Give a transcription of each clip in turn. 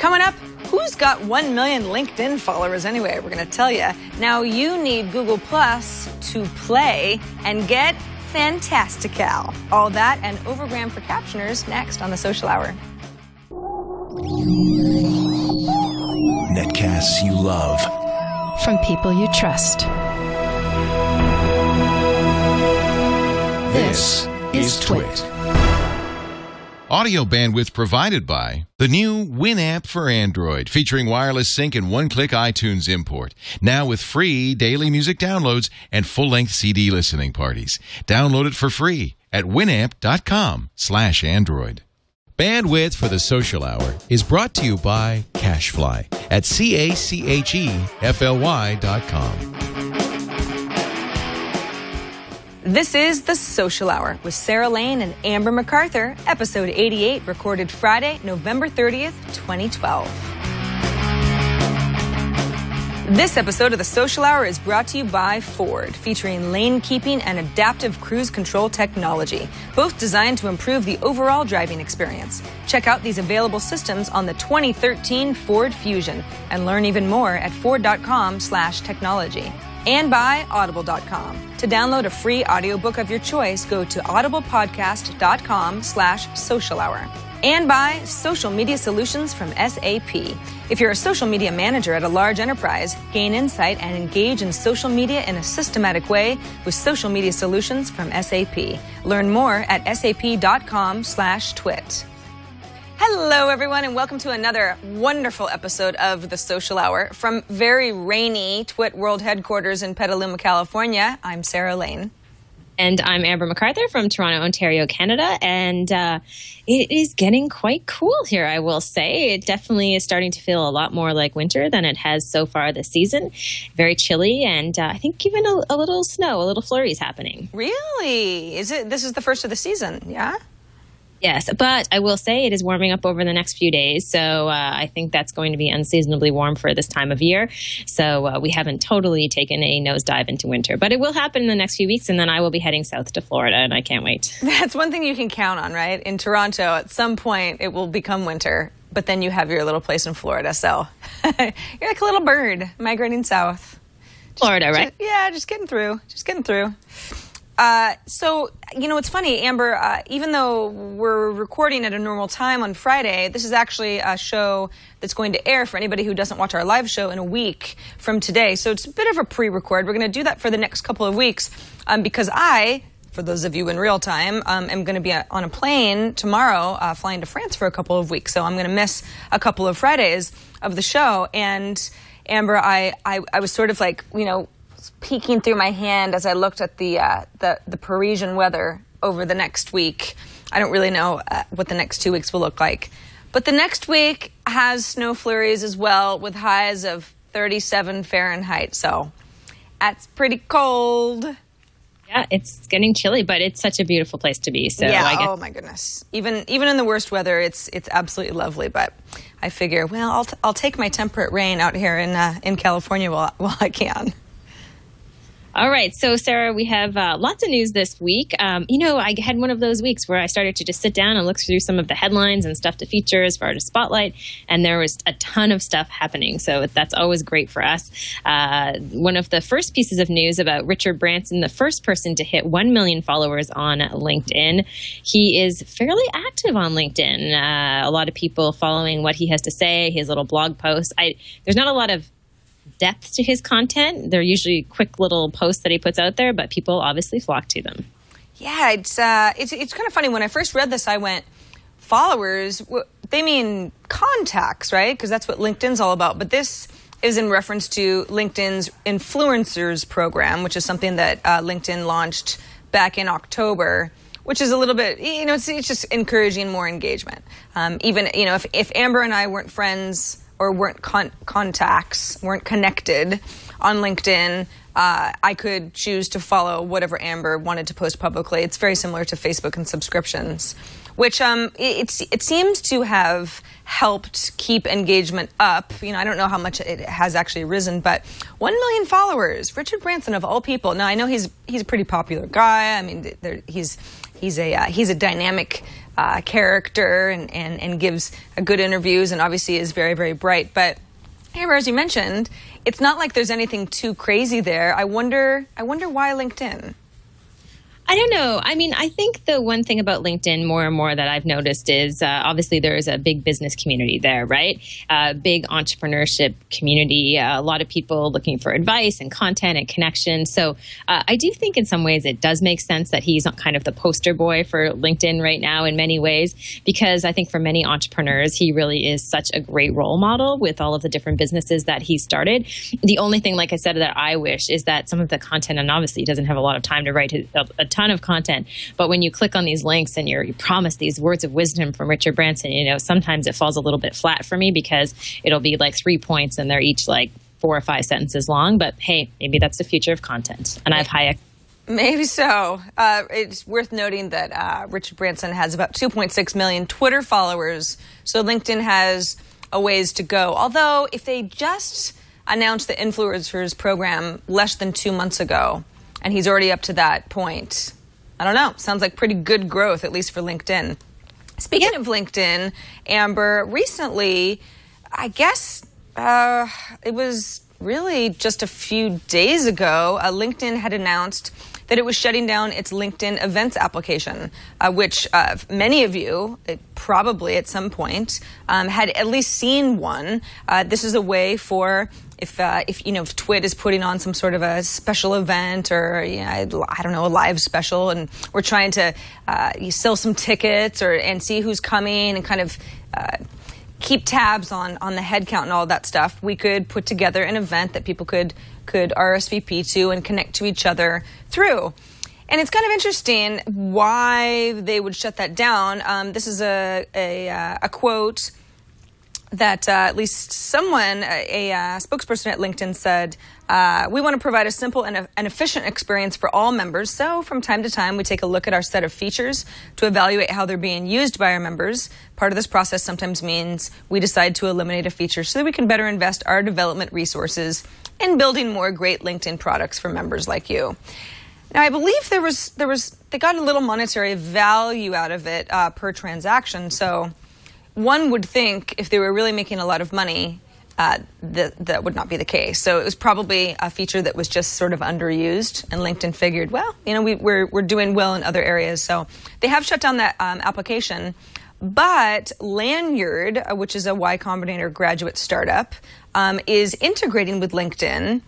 Coming up, who's got 1 million LinkedIn followers anyway? We're going to tell you. Now you need Google Plus to play and get Fantastical. All that and Overgram for Captioners next on the Social Hour. Netcasts you love. From people you trust. This is TWiT. Audio bandwidth provided by the new Winamp for Android, featuring wireless sync and one-click iTunes import. Now with free daily music downloads and full-length CD listening parties. Download it for free at winamp.com/Android. Bandwidth for the Social Hour is brought to you by CacheFly at CACHEFLY.com. This is the Social Hour with Sarah Lane and Amber MacArthur, episode 88, recorded Friday, November 30th, 2012. This episode of the Social Hour is brought to you by Ford, featuring lane keeping and adaptive cruise control technology, both designed to improve the overall driving experience. Check out these available systems on the 2013 Ford Fusion and learn even more at ford.com/technology. And by Audible.com. To download a free audiobook of your choice, go to audiblepodcast.com/social hour. And by Social Media Solutions from SAP. If you're a social media manager at a large enterprise, gain insight and engage in social media in a systematic way with Social Media Solutions from SAP. Learn more at sap.com/twit. Hello, everyone, and welcome to another wonderful episode of The Social Hour. From very rainy TWiT World Headquarters in Petaluma, California, I'm Sarah Lane. And I'm Amber MacArthur from Toronto, Ontario, Canada. And it is getting quite cool here, I will say. It definitely is starting to feel a lot more like winter than it has so far this season. Very chilly, and I think even a little snow, a little flurries happening. Really? This is the first of the season, yeah? Yes, but I will say it is warming up over the next few days, so I think that's going to be unseasonably warm for this time of year. So we haven't totally taken a nosedive into winter, but it will happen in the next few weeks, and then I will be heading south to Florida, and I can't wait. That's one thing you can count on, right? In Toronto, at some point, it will become winter, but then you have your little place in Florida, so you're like a little bird migrating south. Florida, right? Just getting through. So, you know, it's funny, Amber, even though we're recording at a normal time on Friday, this is actually a show that's going to air for anybody who doesn't watch our live show in a week from today. So it's a bit of a pre-record. We're going to do that for the next couple of weeks because for those of you in real time, am going to be on a plane tomorrow flying to France for a couple of weeks. So I'm going to miss a couple of Fridays of the show. And, Amber, I was sort of like, you know, peeking through my hand as I looked at the Parisian weather over the next week. I don't really know what the next 2 weeks will look like. But the next week has snow flurries as well with highs of 37 Fahrenheit. So that's pretty cold. Yeah, it's getting chilly, but it's such a beautiful place to be. So yeah, oh my goodness. Even in the worst weather, it's absolutely lovely. But I figure, well, I'll take my temperate rain out here in California while I can. All right. So, Sarah, we have lots of news this week. You know, I had one of those weeks where I started to just sit down and look through some of the headlines and stuff to feature as far as spotlight, and there was a ton of stuff happening. So that's always great for us. One of the first pieces of news about Richard Branson, the first person to hit 1 million followers on LinkedIn. He is fairly active on LinkedIn. A lot of people following what he has to say, his little blog posts. There's not a lot of depth to his content. They're usually quick little posts that he puts out there, but people obviously flock to them. Yeah, it's kind of funny. When I first read this, I went, followers, they mean contacts, right? Because that's what LinkedIn's all about. But this is in reference to LinkedIn's Influencers program, which is something that LinkedIn launched back in October, which is a little bit, you know, it's just encouraging more engagement. Even, you know, if Amber and I weren't friends or weren't contacts, weren't connected on LinkedIn, I could choose to follow whatever Amber wanted to post publicly. It's very similar to Facebook and subscriptions, which it seems to have helped keep engagement up. You know, I don't know how much it has actually risen, but 1 million followers. Richard Branson, of all people. Now, I know he's a pretty popular guy. I mean, he's a dynamic character and gives good interviews and obviously is very, very bright. But Amber, as you mentioned, it's not like there's anything too crazy there. I wonder why LinkedIn? I don't know. I mean, I think the one thing about LinkedIn more and more that I've noticed is obviously there is a big business community there, right? Big entrepreneurship community, a lot of people looking for advice and content and connection. So I do think in some ways it does make sense that he's kind of the poster boy for LinkedIn right now in many ways, because I think for many entrepreneurs, he really is such a great role model with all of the different businesses that he started. The only thing, like I said, that I wish is that some of the content, and obviously he doesn't have a lot of time to write a ton of content, but when you click on these links and you're promised these words of wisdom from Richard Branson, sometimes it falls a little bit flat for me because it'll be like 3 points and they're each like 4 or 5 sentences long. But hey, maybe that's the future of content, and I have high. Maybe so. It's worth noting that Richard Branson has about 2.6 million Twitter followers, so LinkedIn has a ways to go. Although, if they just announced the influencers program less than 2 months ago, and he's already up to that point, I don't know. Sounds like pretty good growth, at least for LinkedIn. Speaking of LinkedIn, Amber, recently, I guess it was really just a few days ago, LinkedIn had announced that it was shutting down its LinkedIn events application, which many of you probably at some point had at least seen one. This is a way for if TWiT is putting on some sort of a special event or I don't know, a live special, and we're trying to sell some tickets and see who's coming and kind of keep tabs on the head count and all that stuff, we could put together an event that people could RSVP to and connect to each other through. And it's kind of interesting why they would shut that down. This is a quote that at least someone, a spokesperson at LinkedIn said, we want to provide a simple and efficient experience for all members. So from time to time, we take a look at our set of features to evaluate how they're being used by our members. Part of this process sometimes means we decide to eliminate a feature so that we can better invest our development resources in building more great LinkedIn products for members like you. Now, I believe they got a little monetary value out of it per transaction. So one would think if they were really making a lot of money, that would not be the case. So it was probably a feature that was just sort of underused, and LinkedIn figured, well, we're doing well in other areas. So they have shut down that application. But Lanyrd, which is a Y Combinator graduate startup, is integrating with LinkedIn.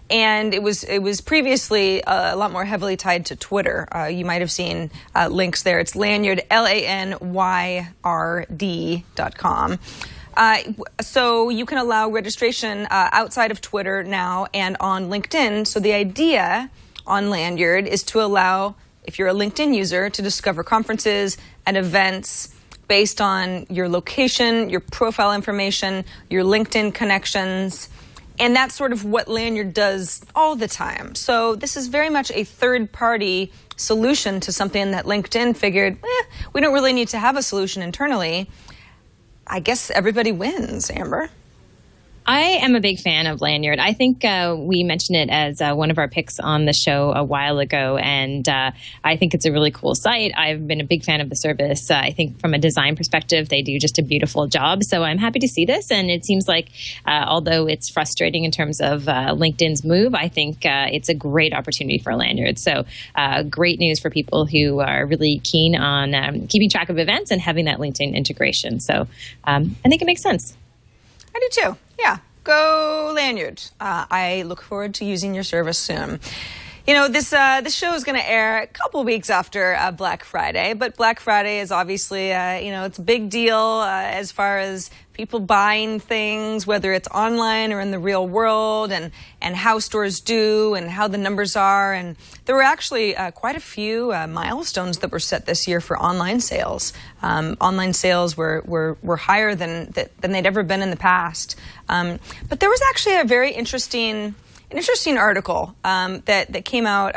And it was previously a lot more heavily tied to Twitter. You might have seen links there. It's Lanyrd, LANYRD.com. So you can allow registration outside of Twitter now and on LinkedIn. So the idea on Lanyrd is to allow, if you're a LinkedIn user, to discover conferences and events based on your location, your profile information, your LinkedIn connections. And that's sort of what Lanyrd does all the time. So this is very much a third-party solution to something that LinkedIn figured, we don't really need to have a solution internally. I guess everybody wins, Amber. I am a big fan of Lanyrd. I think we mentioned it as one of our picks on the show a while ago, and I think it's a really cool site. I've been a big fan of the service. I think from a design perspective, they do just a beautiful job. So I'm happy to see this, and it seems like although it's frustrating in terms of LinkedIn's move, I think it's a great opportunity for Lanyrd. So great news for people who are really keen on keeping track of events and having that LinkedIn integration. So I think it makes sense. I do too. Yeah, go Lanyrd. I look forward to using your service soon. This show is going to air a couple weeks after Black Friday, but Black Friday is obviously, it's a big deal as far as people buying things, whether it's online or in the real world, and how stores do and how the numbers are. And there were actually quite a few milestones that were set this year for online sales. Online sales were higher than they'd ever been in the past. But there was actually a very interesting article that came out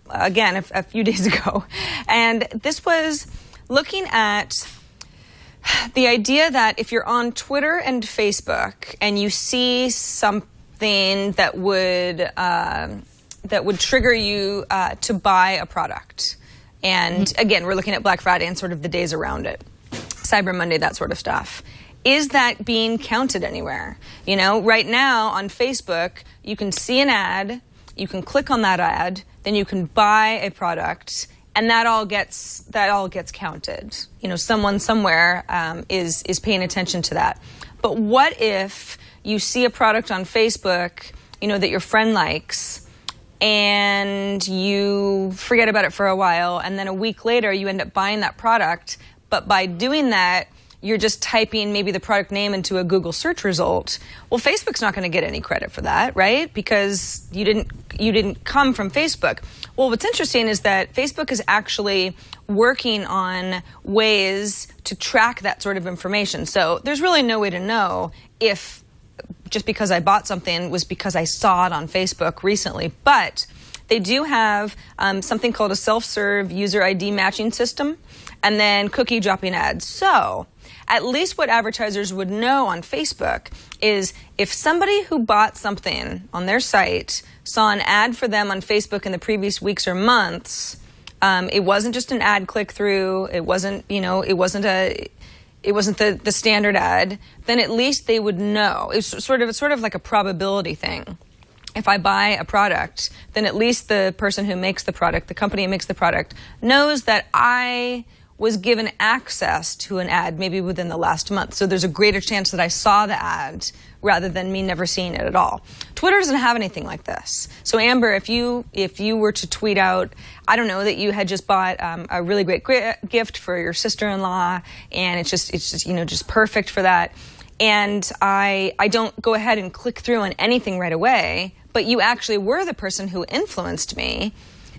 again a few days ago, and this was looking at the idea that if you're on Twitter and Facebook and you see something that would trigger you to buy a product, And again, we're looking at Black Friday and sort of the days around it, Cyber Monday, that sort of stuff. Is that being counted anywhere? You know, right now on Facebook, you can see an ad, you can click on that ad, then you can buy a product, and that all gets counted. You know, someone somewhere is paying attention to that. But what if you see a product on Facebook, you know, that your friend likes, and you forget about it for a while, and then a week later you end up buying that product, but by doing that, you're just typing maybe the product name into a Google search result. Well, Facebook's not going to get any credit for that, right? Because you didn't come from Facebook. Well, what's interesting is that Facebook is actually working on ways to track that sort of information. So there's really no way to know if just because I bought something was because I saw it on Facebook recently. But they do have something called a self-serve user ID matching system, and then cookie dropping ads. So at least what advertisers would know on Facebook is if somebody who bought something on their site saw an ad for them on Facebook in the previous weeks or months, it wasn't just an ad click through, it wasn't the standard ad, then at least they would know. It's sort of like a probability thing. If I buy a product, then at least the person who makes the product, the company who makes the product, knows that I was given access to an ad maybe within the last month. So there's a greater chance that I saw the ad rather than me never seeing it at all. Twitter doesn't have anything like this. So Amber, if you were to tweet out, I don't know, that you had just bought a really great gift for your sister-in-law, and it's just you know, just perfect for that, and I don't go ahead and click through on anything right away, but you actually were the person who influenced me,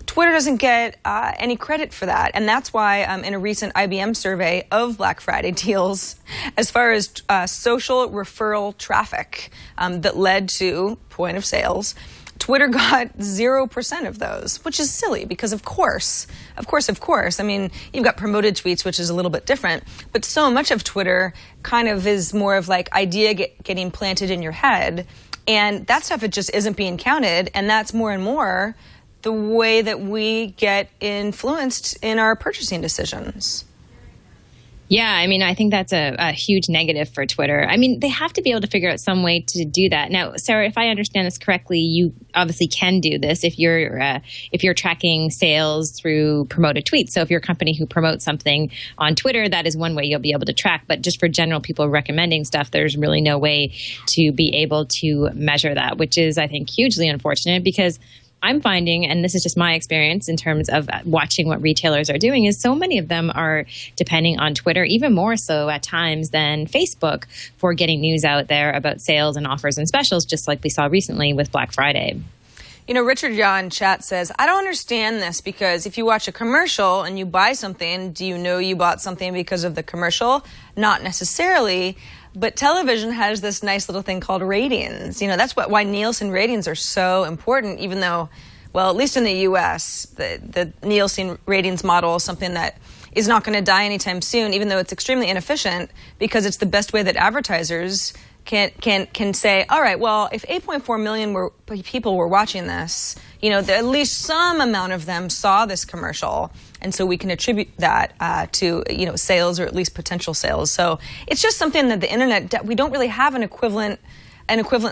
Twitter doesn't get any credit for that. And that's why in a recent IBM survey of Black Friday deals, as far as social referral traffic that led to point of sales, Twitter got 0% of those, which is silly because of course. I mean, you've got promoted tweets, which is a little bit different, but so much of Twitter kind of is more of like idea getting planted in your head. And that stuff, it just isn't being counted. And that's more and more the way that we get influenced in our purchasing decisions. Yeah, I mean, I think that's a huge negative for Twitter. I mean, they have to be able to figure out some way to do that. Now, Sarah, if I understand this correctly, you obviously can do this if you're tracking sales through promoted tweets. So if you're a company who promotes something on Twitter, that is one way you'll be able to track. But just for general people recommending stuff, there's really no way to be able to measure that, which is, I think, hugely unfortunate because I'm finding, and this is just my experience in terms of watching what retailers are doing, is so many of them are depending on Twitter, even more so at times than Facebook, for getting news out there about sales and offers and specials, just like we saw recently with Black Friday. You know, Richard Yaw in chat says, I don't understand this because if you watch a commercial and you buy something, do you know you bought something because of the commercial? Not necessarily. But television has this nice little thing called ratings. You know, that's why Nielsen ratings are so important, even though, well, at least in the U.S., the Nielsen ratings model is something that is not going to die anytime soon, even though it's extremely inefficient because it's the best way that advertisers can say, all right, well, if 8.4 million people were watching this, you know, at least some amount of them saw this commercial, and so we can attribute that to, you know, sales or at least potential sales. So it's just something that the internet, we don't really have an equivalent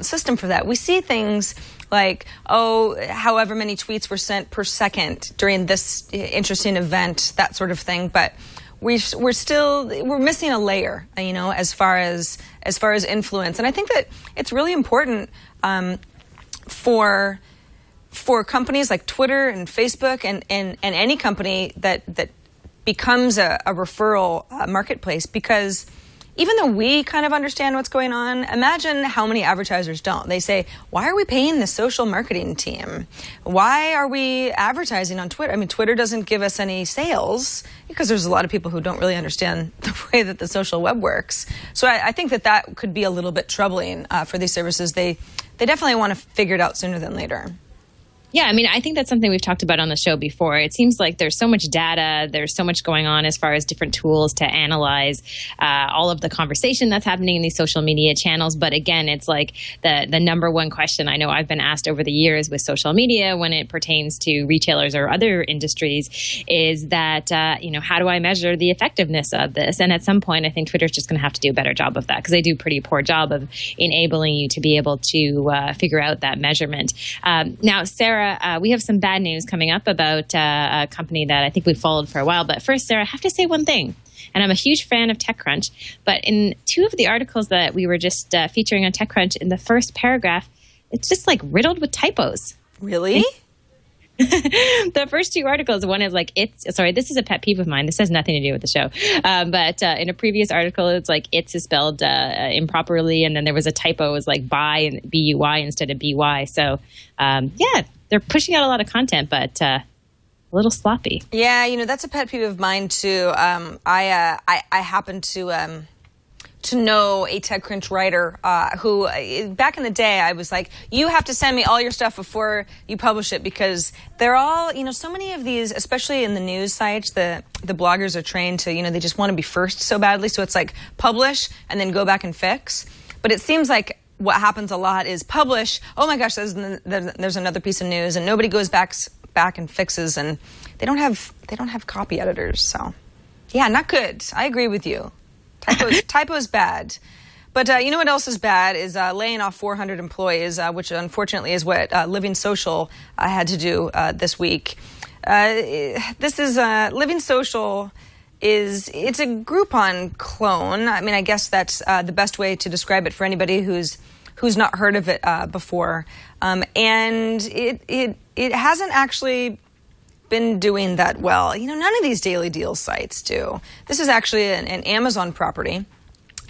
system for that. We see things like, oh, however many tweets were sent per second during this interesting event, that sort of thing, but we're missing a layer, you know, as far as influence. And I think that it's really important for companies like Twitter and Facebook and any company that becomes a referral marketplace, because even though we kind of understand what's going on, imagine how many advertisers don't. They say, why are we paying the social marketing team? Why are we advertising on Twitter? I mean, Twitter doesn't give us any sales because there's a lot of people who don't really understand the way that the social web works. So I think that could be a little bit troubling for these services. They definitely want to figure it out sooner than later. Yeah, I mean, I think that's something we've talked about on the show before. It seems like there's so much data, there's so much going on as far as different tools to analyze all of the conversation that's happening in these social media channels. But again, it's like the number one question I know I've been asked over the years with social media when it pertains to retailers or other industries is that, how do I measure the effectiveness of this? And at some point, I think Twitter's just going to have to do a better job of that because they do a pretty poor job of enabling you to be able to figure out that measurement. Now, Sarah, we have some bad news coming up about a company that I think we've followed for a while. But first, Sarah, I have to say one thing. And I'm a huge fan of TechCrunch. But in two of the articles that we were just featuring on TechCrunch, in the first paragraph, it's just like riddled with typos. Really? The first two articles, one is like, this is a pet peeve of mine. This has nothing to do with the show. But in a previous article, it's like it's is spelled improperly. And then there was a typo. It was like buy and B-U-Y instead of B-Y. So, they're pushing out a lot of content, but a little sloppy. Yeah, that's a pet peeve of mine, too. I happen to know a TechCrunch writer who, back in the day, I was like, you have to send me all your stuff before you publish it because they're all, so many of these, especially in the news sites, the bloggers are trained to, they just want to be first so badly. So it's like publish and then go back and fix. But it seems like what happens a lot is publish, oh my gosh, there's another piece of news, and nobody goes back and fixes, and they don't have copy editors. So, yeah, not good. I agree with you. Typo's bad. But you know what else is bad is laying off 400 employees, which unfortunately is what LivingSocial had to do this week. This is LivingSocial. It's a Groupon clone. I mean, I guess that's the best way to describe it for anybody who's not heard of it before. And it hasn't actually been doing that well. None of these daily deal sites do. This is actually an Amazon property.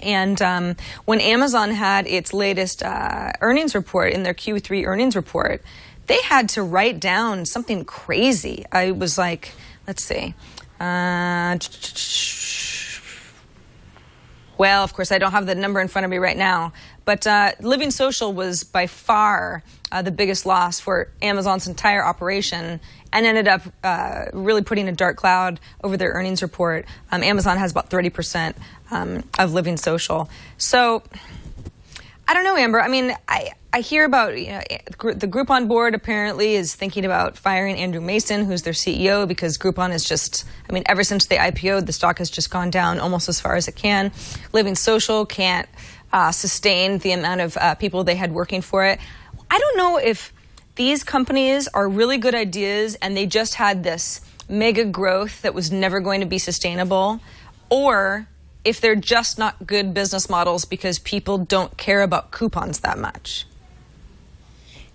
And when Amazon had its latest earnings report, in their Q3 earnings report, they had to write down something crazy. I was like, let's see. Well, of course, I don't have the number in front of me right now, but LivingSocial was by far the biggest loss for Amazon's entire operation and ended up really putting a dark cloud over their earnings report. Amazon has about 30% of LivingSocial. So I don't know, Amber. I mean, I hear about, the Groupon board apparently is thinking about firing Andrew Mason, who's their CEO, because Groupon is just, ever since they IPO'd, the stock has just gone down almost as far as it can. LivingSocial can't sustain the amount of people they had working for it. I don't know if these companies are really good ideas and they just had this mega growth that was never going to be sustainable, or if they're just not good business models because people don't care about coupons that much.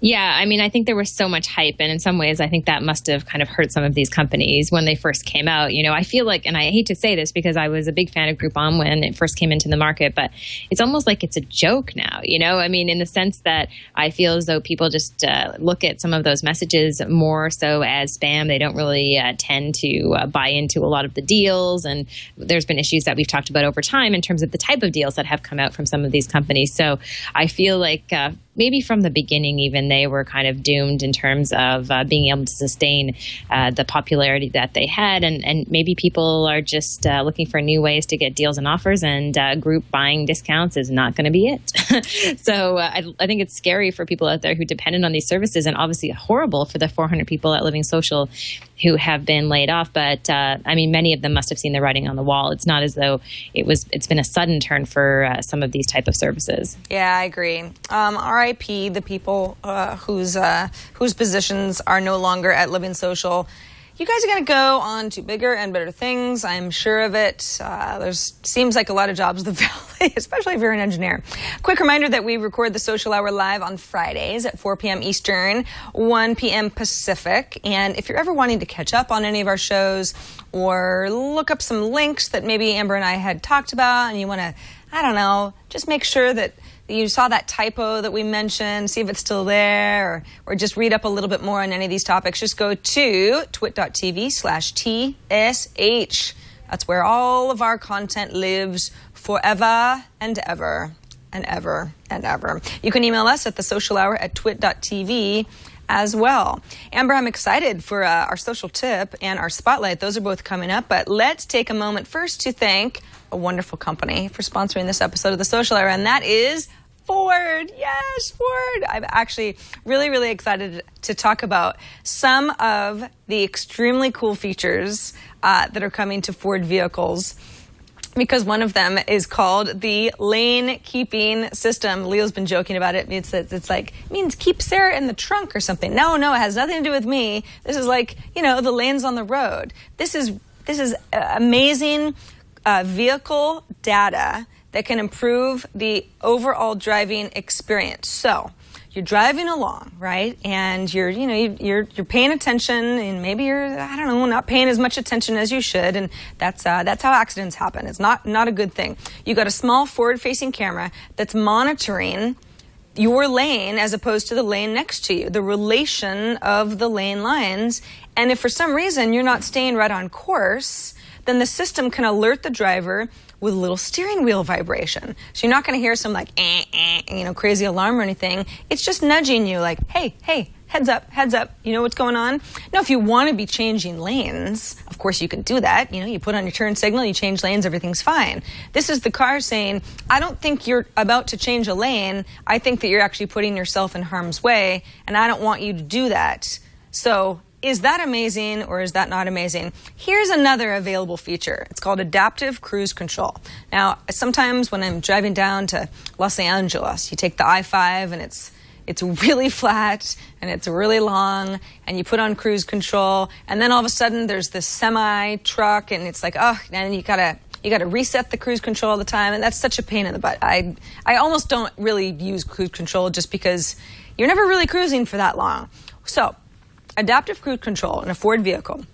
Yeah, I think there was so much hype, and in some ways, I think that must have kind of hurt some of these companies when they first came out. I feel like, and I hate to say this because I was a big fan of Groupon when it first came into the market, but it's almost like it's a joke now, in the sense that I feel as though people just look at some of those messages more so as spam. They don't really tend to buy into a lot of the deals, and there's been issues that we've talked about over time in terms of the type of deals that have come out from some of these companies. So I feel like maybe from the beginning even they were kind of doomed in terms of being able to sustain the popularity that they had, and maybe people are just looking for new ways to get deals and offers, and group buying discounts is not going to be it. So I think it's scary for people out there who depended on these services, and obviously horrible for the 400 people at LivingSocial who have been laid off. But many of them must have seen the writing on the wall. It's not as though it's been a sudden turn for some of these type of services. Yeah, I agree. RIP the people whose positions are no longer at LivingSocial. You guys are going to go on to bigger and better things. I'm sure of it. Seems like a lot of jobs in the Valley, especially if you're an engineer. Quick reminder that we record the Social Hour live on Fridays at 4 p.m. Eastern, 1 p.m. Pacific. And if you're ever wanting to catch up on any of our shows or look up some links that maybe Amber and I had talked about, and you want to, just make sure that you saw that typo that we mentioned, see if it's still there, or just read up a little bit more on any of these topics, just go to twit.tv/TSH. That's where all of our content lives forever and ever and ever and ever. You can email us at thesocialhour@twit.tv. as well. Amber, I'm excited for our social tip and our spotlight. Those are both coming up, but let's take a moment first to thank a wonderful company for sponsoring this episode of The Social Era, and that is Ford. Yes, Ford. I'm actually really, really excited to talk about some of the extremely cool features that are coming to Ford vehicles, because one of them is called the lane keeping system. Leo's been joking about it. It's like, it means keep Sarah in the trunk or something. No, it has nothing to do with me. This is like, the lanes on the road. This is amazing vehicle data that can improve the overall driving experience. So you're driving along, right? And you're paying attention, and maybe you're, not paying as much attention as you should, and that's how accidents happen. It's not a good thing. You got a small forward-facing camera that's monitoring your lane as opposed to the lane next to you, the relation of the lane lines. And if for some reason you're not staying right on course, then the system can alert the driver with a little steering wheel vibration. So you're not going to hear some crazy alarm or anything. It's just nudging you like, hey, heads up, you know what's going on? Now, if you want to be changing lanes, of course you can do that. You put on your turn signal, you change lanes, everything's fine. This is the car saying, I don't think you're about to change a lane. I think that you're actually putting yourself in harm's way, and I don't want you to do that. So is that amazing, or is that not amazing? Here's another available feature. It's called adaptive cruise control. Now, sometimes when I'm driving down to Los Angeles, you take the I-5 and it's really flat and it's really long, and you put on cruise control, and then all of a sudden there's this semi truck, and it's like, and you gotta reset the cruise control all the time, and that's such a pain in the butt. I almost don't really use cruise control just because you're never really cruising for that long. So adaptive cruise control in a Ford vehicle,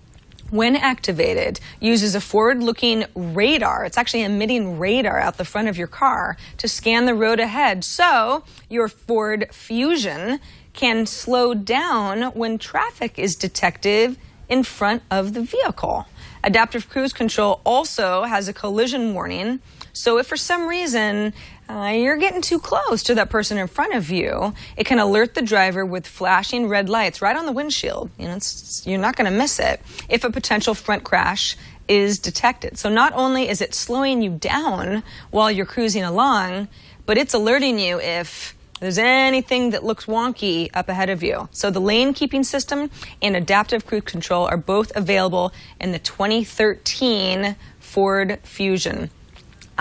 when activated, uses a forward-looking radar. It's actually emitting radar out the front of your car to scan the road ahead, so your Ford Fusion can slow down when traffic is detected in front of the vehicle. Adaptive cruise control also has a collision warning, so if for some reason you're getting too close to that person in front of you, it can alert the driver with flashing red lights right on the windshield. You're not going to miss it if a potential front crash is detected. So not only is it slowing you down while you're cruising along, but it's alerting you if there's anything that looks wonky up ahead of you. So the lane keeping system and adaptive cruise control are both available in the 2013 Ford Fusion.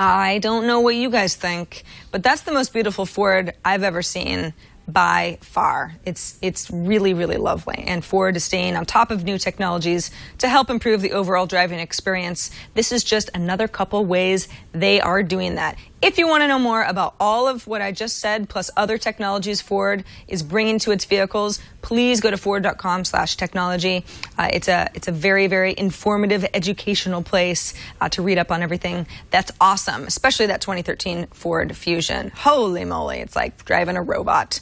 I don't know what you guys think, but that's the most beautiful Ford I've ever seen by far. It's really, really lovely. And Ford is staying on top of new technologies to help improve the overall driving experience. This is just another couple ways they are doing that. If you want to know more about all of what I just said, plus other technologies Ford is bringing to its vehicles, please go to ford.com/technology. It's a very, very informative, educational place to read up on everything. That's awesome, especially that 2013 Ford Fusion. Holy moly, it's like driving a robot.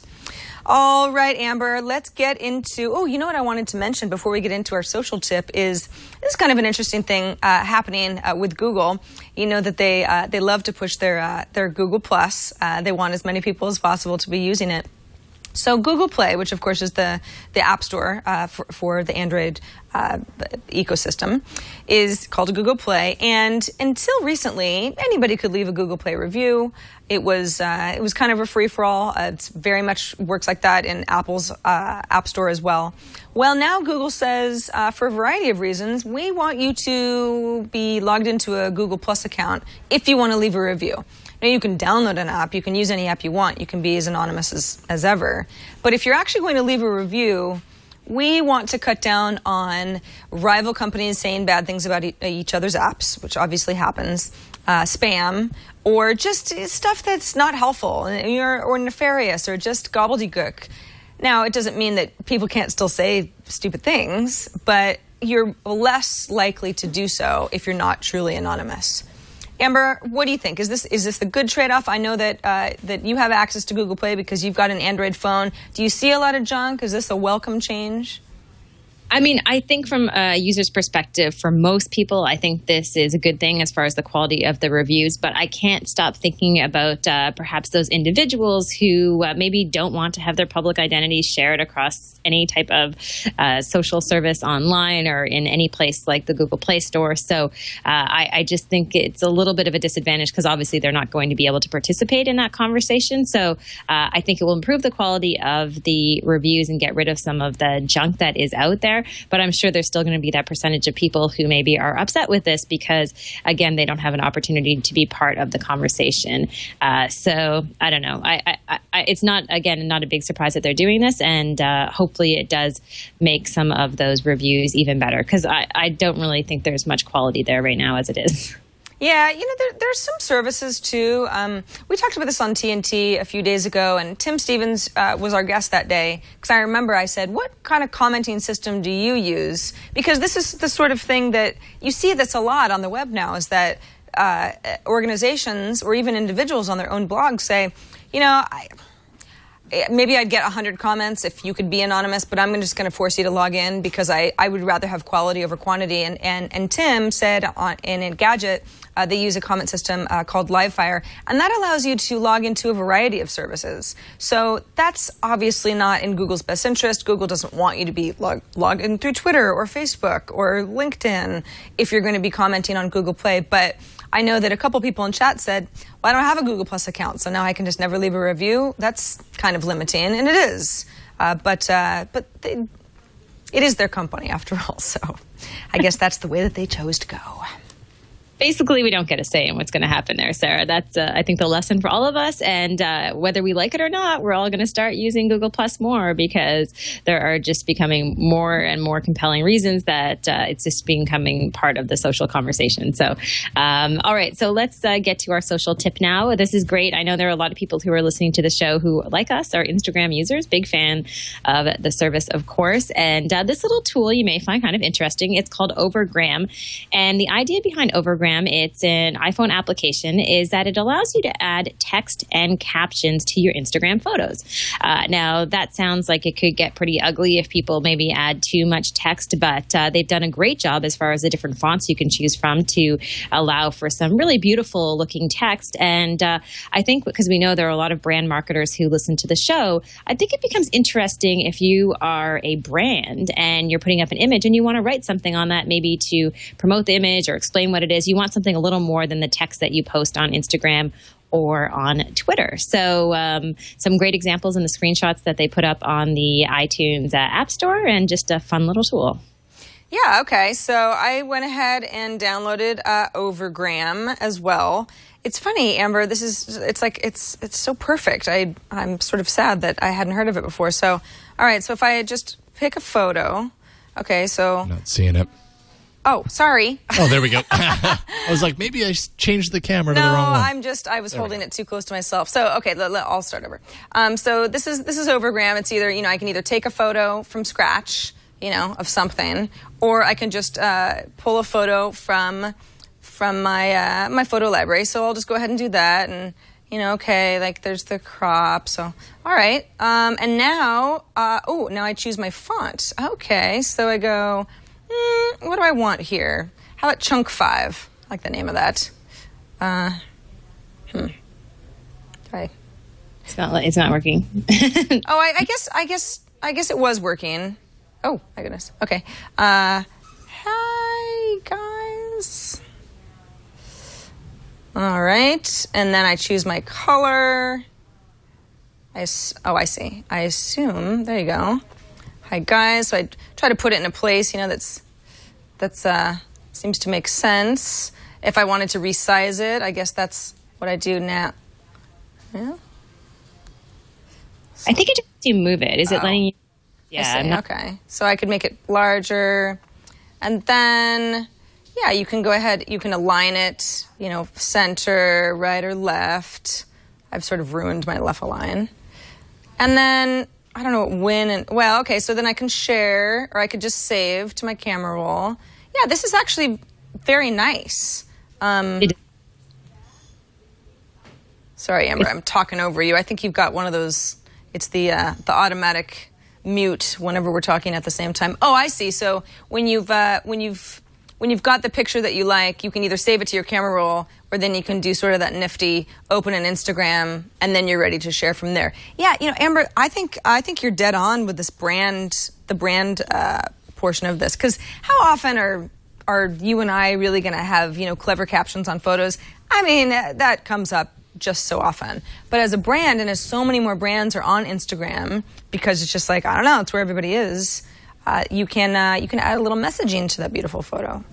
All right, Amber, let's get into, you know what I wanted to mention before we get into our social tip is this is kind of an interesting thing happening with Google. You know that they love to push their Google Plus. They want as many people as possible to be using it. So Google Play, which of course is the app store for the Android ecosystem, is called Google Play. And until recently, anybody could leave a Google Play review. It was kind of a free-for-all. It's very much works like that in Apple's App Store as well. Well, now Google says, for a variety of reasons, we want you to be logged into a Google Plus account if you want to leave a review. Now, you can download an app. You can use any app you want. You can be as anonymous as ever. But if you're actually going to leave a review, we want to cut down on rival companies saying bad things about each other's apps, which obviously happens, spam, or just stuff that's not helpful or nefarious or just gobbledygook. Now, it doesn't mean that people can't still say stupid things, but you're less likely to do so if you're not truly anonymous. Amber, what do you think? Is this the good trade-off? I know that that you have access to Google Play because you've got an Android phone. Do you see a lot of junk? Is this a welcome change? I mean, I think from a user's perspective, for most people, I think this is a good thing as far as the quality of the reviews. But I can't stop thinking about perhaps those individuals who maybe don't want to have their public identities shared across any type of social service online or in any place like the Google Play Store. So I just think it's a little bit of a disadvantage because obviously they're not going to be able to participate in that conversation. So I think it will improve the quality of the reviews and get rid of some of the junk that is out there. But I'm sure there's still going to be that percentage of people who maybe are upset with this because, again, they don't have an opportunity to be part of the conversation. So I don't know. It's not a big surprise that they're doing this. And hopefully it does make some of those reviews even better because I don't really think there's much quality there right now as it is. Yeah, there's some services too. We talked about this on TNT a few days ago, and Tim Stevens was our guest that day because I remember I said, what kind of commenting system do you use? Because this is the sort of thing that you see this a lot on the web now is that organizations or even individuals on their own blogs say, maybe I'd get 100 comments if you could be anonymous, but I'm just going to force you to log in because I would rather have quality over quantity. And Tim said in Engadget, they use a comment system called Livefire, and that allows you to log into a variety of services. So that's obviously not in Google's best interest. Google doesn't want you to be logged in through Twitter or Facebook or LinkedIn if you're going to be commenting on Google Play. But I know that a couple people in chat said, well, I don't have a Google Plus account, so now I can just never leave a review. That's kind of limiting, and it is. But it is their company after all, so I guess that's the way that they chose to go. Basically, we don't get a say in what's going to happen there, Sarah. That's, I think, the lesson for all of us. And whether we like it or not, we're all going to start using Google Plus more because there are just becoming more and more compelling reasons that it's just becoming part of the social conversation. So, all right. So let's get to our social tip now. This is great. I know there are a lot of people who are listening to the show who, like us, are Instagram users. Big fan of the service, of course. And this little tool you may find kind of interesting. It's called Overgram. And the idea behind Overgram, it's an iPhone application, is that it allows you to add text and captions to your Instagram photos. Now, that sounds like it could get pretty ugly if people maybe add too much text, but they've done a great job as far as the different fonts you can choose from to allow for some really beautiful looking text. And I think because we know there are a lot of brand marketers who listen to the show, I think it becomes interesting if you are a brand and you're putting up an image and you want to write something on that, maybe to promote the image or explain what it is. You want something a little more than the text that you post on Instagram or on Twitter. So some great examples in the screenshots that they put up on the iTunes App Store, and just a fun little tool. Yeah, okay. So I went ahead and downloaded Overgram as well. It's funny, Amber, it's so perfect. I'm sort of sad that I hadn't heard of it before. So, all right, so if I just pick a photo, okay, so... I'm not seeing it. Oh, sorry. Oh, there we go. I was like, maybe I changed the camera to the wrong one. I was holding it too close to myself. So, okay, I'll start over. So this is Overgram. It's either, I can either take a photo from scratch, of something, or I can just pull a photo from my photo library. So I'll just go ahead and do that. And, okay, like there's the crop. So, all right. And now, now I choose my font. Okay, so I go... what do I want here? How about Chunk 5? I like the name of that. Right. It's not working. Oh, I guess it was working. Oh my goodness. Okay. Hi guys. All right, and then I choose my color. I see. I assume. There you go. Hi guys. So I try to put it in a place, that's seems to make sense. If I wanted to resize it, I guess that's what I do now. Yeah. I think it just you move it. Is it letting you? Yeah. Okay. So I could make it larger, and then you can go ahead. You can align it. Center, right, or left. I've sort of ruined my left align, and then. I don't know when okay, so then I can share or I could just save to my camera roll. Yeah, this is actually very nice. Sorry, Amber, I'm talking over you. I think you've got one of those, it's the automatic mute whenever we're talking at the same time. Oh, I see. So when you've got the picture that you like, you can either save it to your camera roll, or then you can do sort of that nifty open an Instagram, and then you're ready to share from there. Yeah, Amber, I think you're dead on with this the brand portion of this, because how often are you and I really going to have clever captions on photos? I mean, that comes up just so often. But as a brand, and as so many more brands are on Instagram, because it's just like, I don't know, it's where everybody is. You can add a little messaging to that beautiful photo.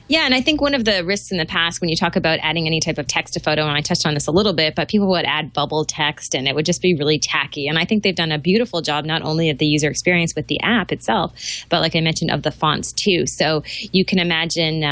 Yeah, and I think one of the risks in the past when you talk about adding any type of text to photo, and I touched on this a little bit, but people would add bubble text and it would just be really tacky. And I think they've done a beautiful job not only of the user experience with the app itself, but like I mentioned, of the fonts too. So you can imagine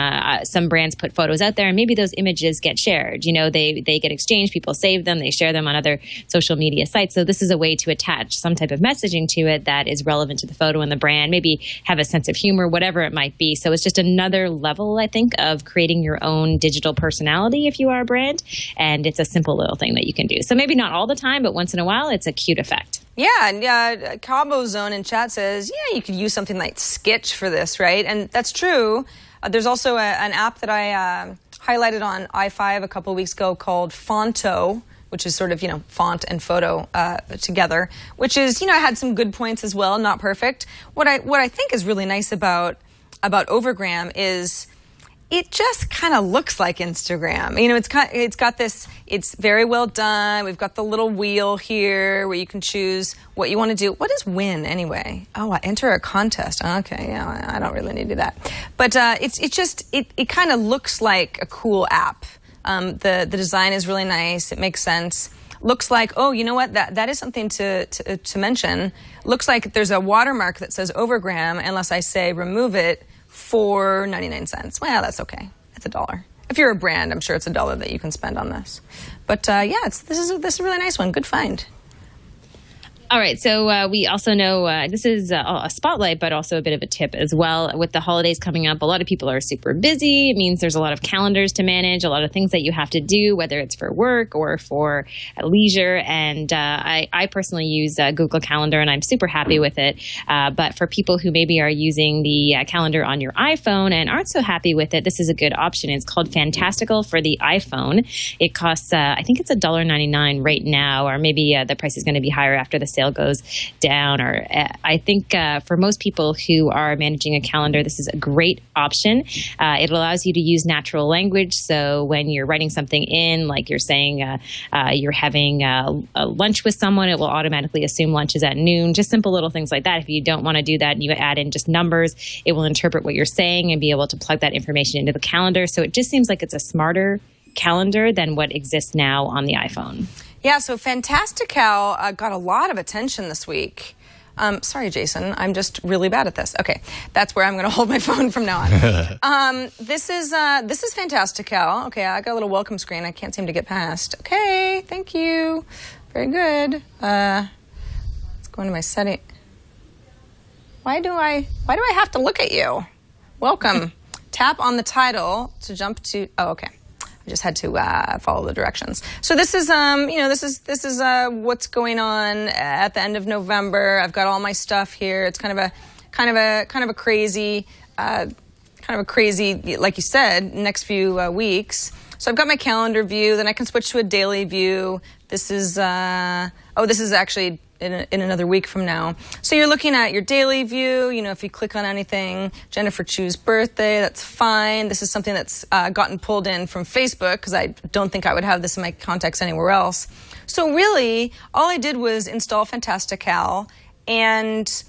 some brands put photos out there and maybe those images get shared. They get exchanged, people save them, they share them on other social media sites. So this is a way to attach some type of messaging to it that is relevant to the photo and the brand, maybe have a sense of humor, whatever it might be. So it's just another level, I think, of creating your own digital personality if you are a brand. And it's a simple little thing that you can do. So maybe not all the time, but once in a while, it's a cute effect. Yeah, and Cabo Zone in chat says, yeah, you could use something like Sketch for this, right? And that's true. There's also an app that I highlighted on i5 a couple of weeks ago called Fonto, which is sort of, font and photo together, which is, had some good points as well, not perfect. What I think is really nice about Overgram is it just kind of looks like Instagram. It's got this, it's very well done. We've got the little wheel here where you can choose what you want to do. What is win anyway? Oh, I enter a contest. Okay, yeah, I don't really need to do that. But it kind of looks like a cool app. The design is really nice. It makes sense. Looks like, oh, you know what? That is something to mention. Looks like there's a watermark that says Overgram, unless I say remove it, for 99 cents. Well, that's okay. It's $1. If you're a brand, I'm sure it's $1 that you can spend on this. But yeah, this is a really nice one. Good find. All right, so we also know this is a spotlight, but also a bit of a tip as well. With the holidays coming up, a lot of people are super busy. It means there's a lot of calendars to manage, a lot of things that you have to do, whether it's for work or for leisure. And I personally use Google Calendar, and I'm super happy with it. But for people who maybe are using the calendar on your iPhone and aren't so happy with it, this is a good option. It's called Fantastical for the iPhone. It costs, I think it's $1.99 right now, or maybe the price is going to be higher after the sale goes down. Or I think for most people who are managing a calendar, this is a great option. It allows you to use natural language. So when you're writing something in, like you're saying you're having a lunch with someone, it will automatically assume lunch is at noon. Just simple little things like that. If you don't want to do that and you add in just numbers, it will interpret what you're saying and be able to plug that information into the calendar. So it just seems like it's a smarter calendar than what exists now on the iPhone. Yeah, so Fantastical got a lot of attention this week. Sorry, Jason, I'm just really bad at this. Okay, that's where I'm going to hold my phone from now on. This is Fantastical. Okay, I got a little welcome screen I can't seem to get past. Okay, thank you. Very good. Let's go into my setting. Why do I have to look at you? Welcome. Tap on the title to jump to. Oh, okay. I just had to follow the directions. So this is, this is what's going on at the end of November. I've got all my stuff here. It's kind of a crazy, like you said, next few weeks. So I've got my calendar view. Then I can switch to a daily view. This is, this is actually in another week from now. So you're looking at your daily view. If you click on anything, Jennifer Chu's birthday, that's fine. This is something that's gotten pulled in from Facebook because I don't think I would have this in my contacts anywhere else. So really, all I did was install Fantastical, and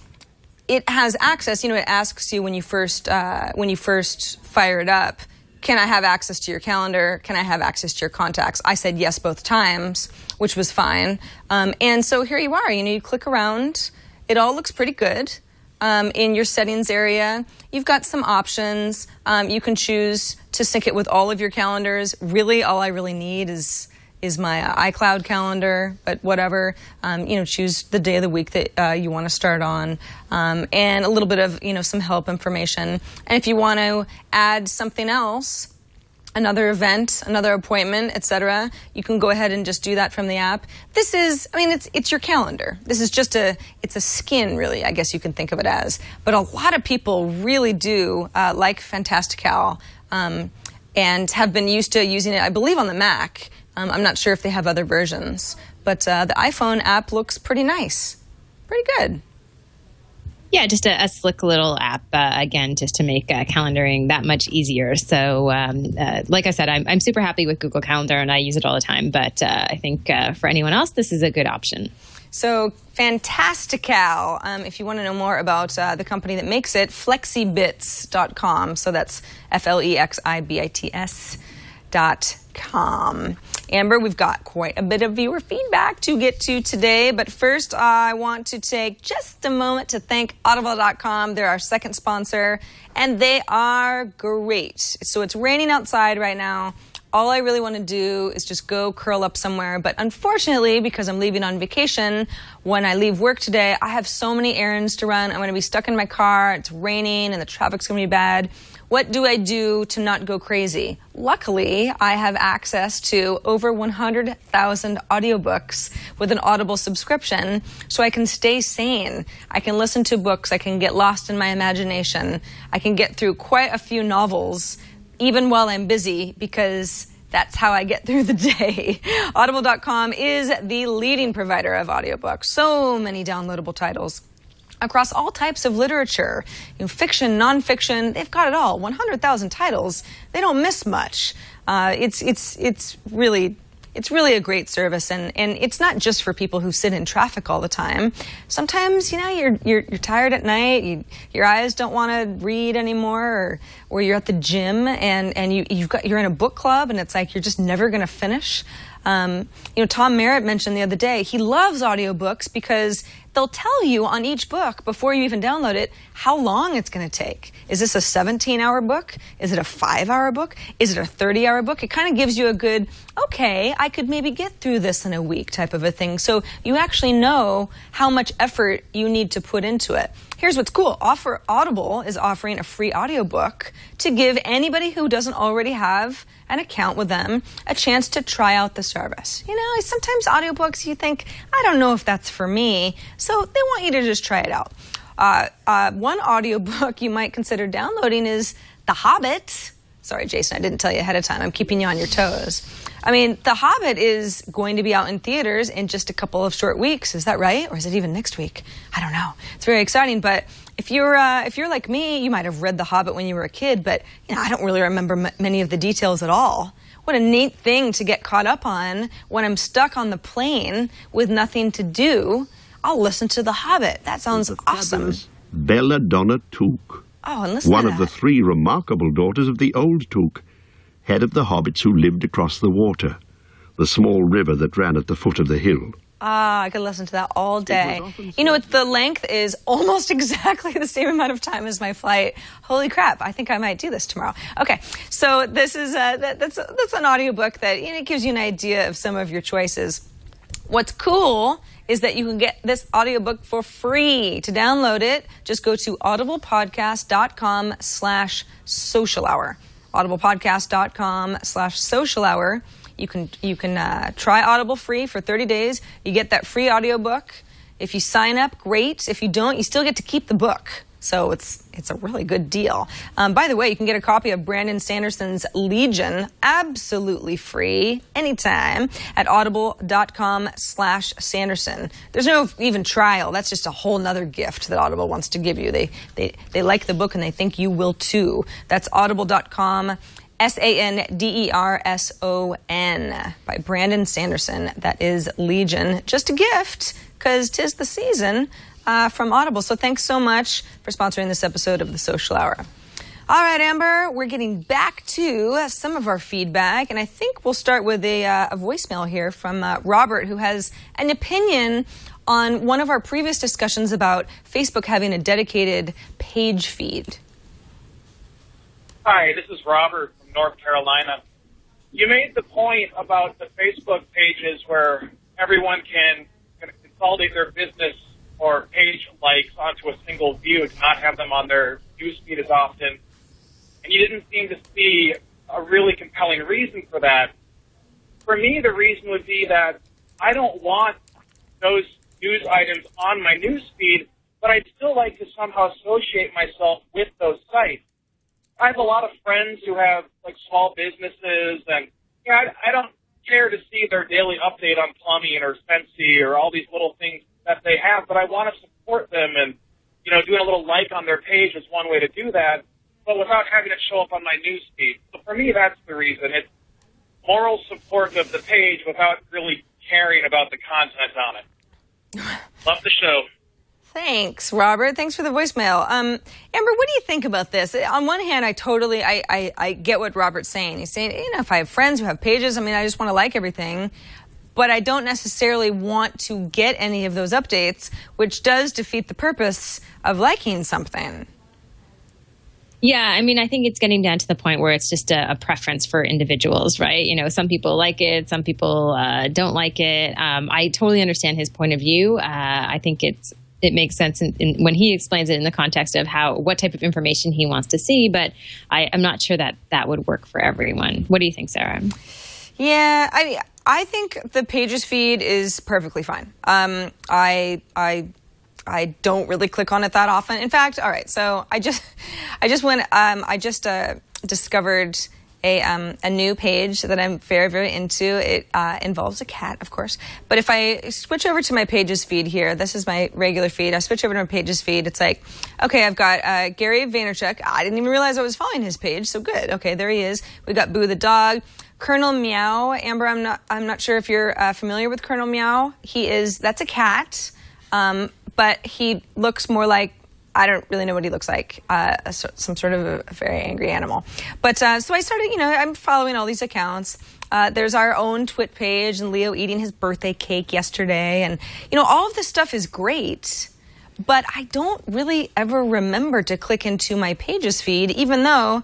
it has access. It asks you when you first fire it up, can I have access to your calendar? Can I have access to your contacts? I said yes both times, which was fine. And so here you are. You click around. It all looks pretty good. In your settings area, you've got some options. You can choose to sync it with all of your calendars. Really, all I really need is my iCloud calendar, but whatever. Choose the day of the week that you want to start on, and a little bit of some help information. And if you want to add something else, another event, another appointment, etc., you can go ahead and just do that from the app. This is, I mean, it's your calendar. This is just it's a skin, really, I guess you can think of it as. But a lot of people really do like Fantastical and have been used to using it, I believe, on the Mac. I'm not sure if they have other versions. But the iPhone app looks pretty nice. Pretty good. Yeah, just a slick little app, again, just to make calendaring that much easier. So, like I said, I'm super happy with Google Calendar, and I use it all the time. But I think for anyone else, this is a good option. So, Fantastical, if you want to know more about the company that makes it, flexibits.com. So that's flexibits.com. Amber, we've got quite a bit of viewer feedback to get to today, but first I want to take just a moment to thank Audible.com. They're our second sponsor, and they are great. So it's raining outside right now. All I really want to do is just go curl up somewhere, but unfortunately, because I'm leaving on vacation, when I leave work today, I have so many errands to run. I'm going to be stuck in my car, it's raining, and the traffic's going to be bad. What do I do to not go crazy? Luckily, I have access to over 100,000 audiobooks with an Audible subscription, so I can stay sane. I can listen to books. I can get lost in my imagination. I can get through quite a few novels, even while I'm busy, because that's how I get through the day. Audible.com is the leading provider of audiobooks. So many downloadable titles across all types of literature, fiction, nonfiction, they've got it all. 100,000 titles, they don't miss much. It's really a great service, and it's not just for people who sit in traffic all the time. Sometimes, you're tired at night, your eyes don't want to read anymore, or you're at the gym and you're in a book club and it's like you're just never going to finish. Tom Merritt mentioned the other day, he loves audiobooks because they'll tell you on each book before you even download it how long it's going to take. Is this a 17-hour book? Is it a 5-hour book? Is it a 30-hour book? It kind of gives you a good, okay, I could maybe get through this in a week type of a thing. So you actually know how much effort you need to put into it. Here's what's cool. Audible is offering a free audiobook to give anybody who doesn't already have an account with them a chance to try out the service. Sometimes audiobooks you think, I don't know if that's for me, so they want you to just try it out. One audiobook you might consider downloading is The Hobbit. Sorry, Jason, I didn't tell you ahead of time. I'm keeping you on your toes. The Hobbit is going to be out in theaters in just a couple of short weeks. Is that right? Or is it even next week? I don't know. It's very exciting. But if you're like me, you might have read The Hobbit when you were a kid, but I don't really remember many of the details at all. What a neat thing to get caught up on when I'm stuck on the plane with nothing to do. I'll listen to The Hobbit. That sounds awesome. Belladonna Took. Oh, and listen one to of that. the 3 remarkable daughters of the old Took, head of the hobbits who lived across the water, the small river that ran at the foot of the hill. I could listen to that all day. The length is almost exactly the same amount of time as my flight. Holy crap, I think I might do this tomorrow. Okay, so this is that's an audiobook that it gives you an idea of some of your choices. What's cool is that you can get this audiobook for free. To download it, just go to audiblepodcast.com/social hour. audiblepodcast.com/social hour. You can try Audible free for 30 days. You get that free audiobook. If you sign up, great. If you don't, you still get to keep the book. So it's a really good deal. By the way, you can get a copy of Brandon Sanderson's Legion absolutely free anytime at audible.com/Sanderson. There's no even trial. That's just a whole nother gift that Audible wants to give you. They like the book and they think you will too. That's audible.com. Sanderson by Brandon Sanderson. That is Legion. Just a gift, because 'tis the season from Audible. So thanks so much for sponsoring this episode of The Social Hour. All right, Amber, we're getting back to some of our feedback, and I think we'll start with a voicemail here from Robert, who has an opinion on one of our previous discussions about Facebook having a dedicated page feed. Hi, this is Robert from North Carolina. You made the point about the Facebook pages where everyone can consolidate their business or page likes onto a single view to not have them on their newsfeed as often. And you didn't seem to see a really compelling compelling reason for that. For me, the reason would be that I don't want those news items on my news feed, but I'd still like to somehow associate myself with those sites. I have a lot of friends who have like small businesses, and I don't care to see their daily update on plumbing or Scentsy or all these little things that they have, but I want to support them, and doing a little like on their page is one way to do that, but without having it show up on my news feed. So for me, that's the reason. It's moral support of the page without really caring about the content on it. Love the show. Thanks, Robert. Thanks for the voicemail. Amber, what do you think about this? On one hand, I get what Robert's saying. He's saying, if I have friends who have pages, I just want to like everything, but I don't necessarily want to get any of those updates, which does defeat the purpose of liking something. Yeah, I think it's getting down to the point where it's just a preference for individuals, right? Some people like it, some people don't like it. I totally understand his point of view. I think it makes sense when he explains it in the context of what type of information he wants to see, but I'm not sure that would work for everyone. What do you think, Sarah? Yeah, I think the Pages feed is perfectly fine. I don't really click on it that often. In fact, all right, so I just discovered a new page that I'm very, very into. It involves a cat, of course. But if I switch over to my Pages feed here, this is my regular feed. I switch over to my Pages feed. It's like, okay, I've got Gary Vaynerchuk. I didn't even realize I was following his page, so good. Okay, there he is. We got Boo the dog. Colonel Meow. Amber, I'm not sure if you're familiar with Colonel Meow. That's a cat, but he looks more like, I don't really know what he looks like, some sort of a very angry animal. But so I started, I'm following all these accounts. There's our own TWiT page and Leo eating his birthday cake yesterday. And, all of this stuff is great, but I don't really ever remember to click into my Pages feed, even though I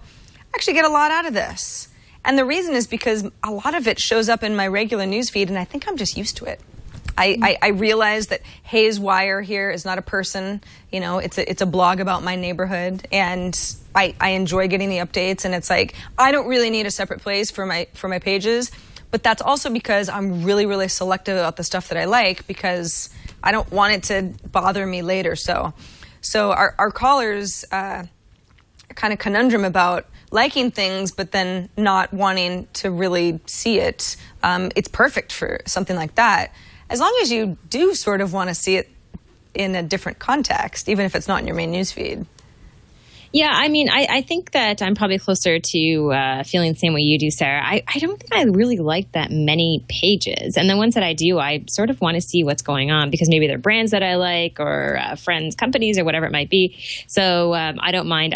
actually get a lot out of this. And the reason is because a lot of it shows up in my regular news feed, and I think I'm just used to it. I realize that Hayes Wire here is not a person, it's a blog about my neighborhood, and I enjoy getting the updates, and it's like, I don't really need a separate place for my pages, but that's also because I'm really, really selective about the stuff that I like, because I don't want it to bother me later. So our callers kind of conundrum about liking things, but then not wanting to really see it, it's perfect for something like that. As long as you do sort of want to see it in a different context, even if it's not in your main newsfeed. Yeah, I think that I'm probably closer to feeling the same way you do, Sarah. I don't think I really like that many pages. And the ones that I do, I sort of want to see what's going on because maybe they're brands that I like or friends, companies, or whatever it might be. So I don't mind.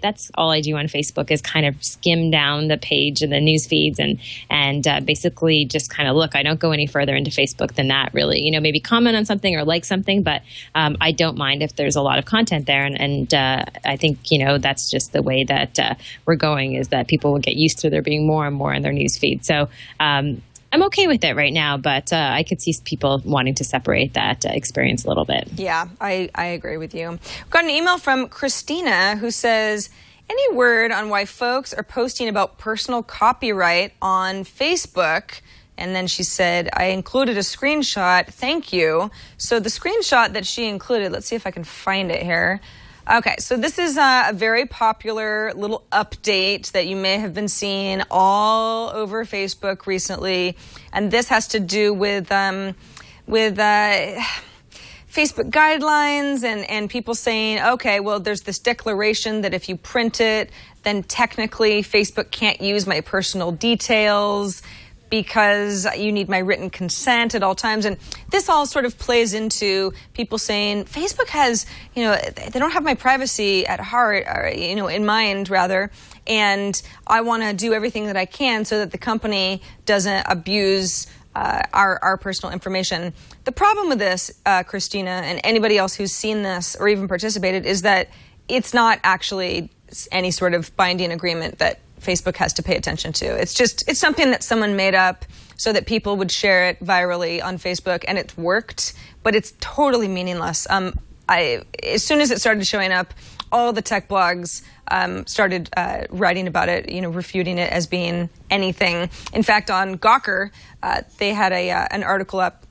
That's all I do on Facebook is kind of skim down the page and the news feeds and basically just kind of look. I don't go any further into Facebook than that, really. Maybe comment on something or like something, but I don't mind if there's a lot of content there. And I think that's just the way that we're going, is that people will get used to there being more and more in their news feed. So I'm okay with it right now, but I could see people wanting to separate that experience a little bit. Yeah, I agree with you. We've got an email from Christina who says, any word on why folks are posting about personal copyright on Facebook? And then she said, I included a screenshot. Thank you. So the screenshot that she included, let's see if I can find it here. Okay, so this is a very popular little update that you may have been seeing all over Facebook recently, and this has to do with Facebook guidelines and people saying, okay, well, there's this declaration that if you print it, then technically Facebook can't use my personal details because you need my written consent at all times. And this all sort of plays into people saying Facebook has, they don't have my privacy at heart, or, in mind rather. And I want to do everything that I can so that the company doesn't abuse our personal information. The problem with this, Christina, and anybody else who's seen this or even participated, is that it's not actually any sort of binding agreement that Facebook has to pay attention to. It's something that someone made up so that people would share it virally on Facebook, and it's worked, but it's totally meaningless. as soon as it started showing up, all the tech blogs started writing about it, refuting it as being anything. In fact, on Gawker, they had an article up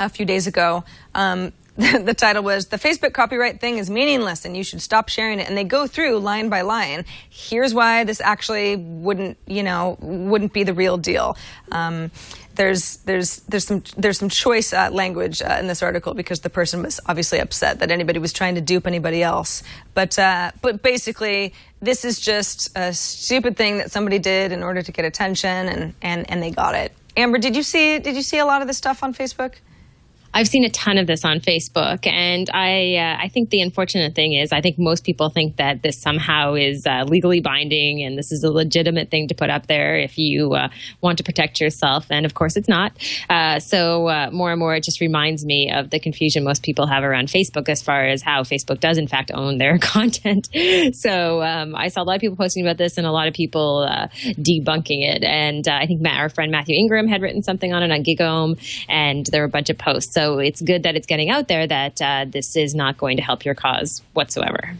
a few days ago. The title was, "The Facebook copyright thing is meaningless and you should stop sharing it." And they go through line by line. Here's why this actually wouldn't be the real deal. There's some choice language in this article because the person was obviously upset that anybody was trying to dupe anybody else. But basically, this is just a stupid thing that somebody did in order to get attention, and they got it. Amber, did you see a lot of this stuff on Facebook? I've seen a ton of this on Facebook, and I think the unfortunate thing is I think most people think that this somehow is legally binding and this is a legitimate thing to put up there if you want to protect yourself, and of course it's not. So more and more it just reminds me of the confusion most people have around Facebook as far as how Facebook does in fact own their content. So I saw a lot of people posting about this and a lot of people debunking it, and I think our friend Matthew Ingram had written something on it on Gigome, and there were a bunch of posts. So it's good that it's getting out there that this is not going to help your cause whatsoever.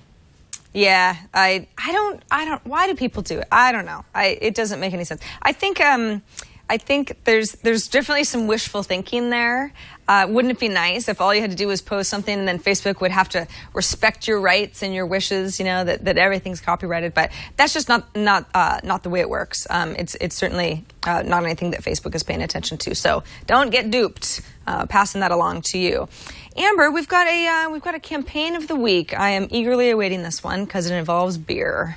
Yeah, I don't. Why do people do it? I don't know. It doesn't make any sense. I think there's definitely some wishful thinking there. Wouldn't it be nice if all you had to do was post something and then Facebook would have to respect your rights and your wishes, that everything's copyrighted? But that's just not the way it works. It's certainly not anything that Facebook is paying attention to. So don't get duped. Passing that along to you. Amber, we've got a campaign of the week. I am eagerly awaiting this one because it involves beer.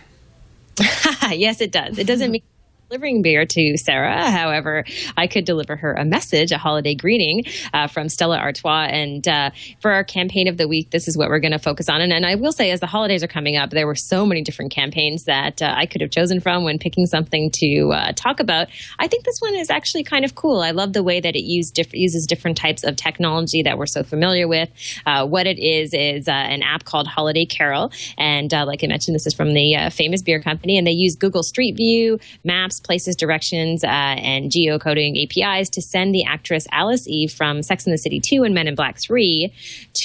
Yes, it does. It doesn't mean delivering beer to Sarah. However, I could deliver her a message, a holiday greeting from Stella Artois. And for our campaign of the week, this is what we're going to focus on. And I will say, as the holidays are coming up, there were so many different campaigns that I could have chosen from when picking something to talk about. I think this one is actually kind of cool. I love the way that it uses different types of technology that we're so familiar with. What it is an app called Holiday Carol. And like I mentioned, this is from the famous beer company. And they use Google Street View, Maps, Places, directions, and geocoding APIs to send the actress Alice Eve from Sex and the City 2 and Men in Black 3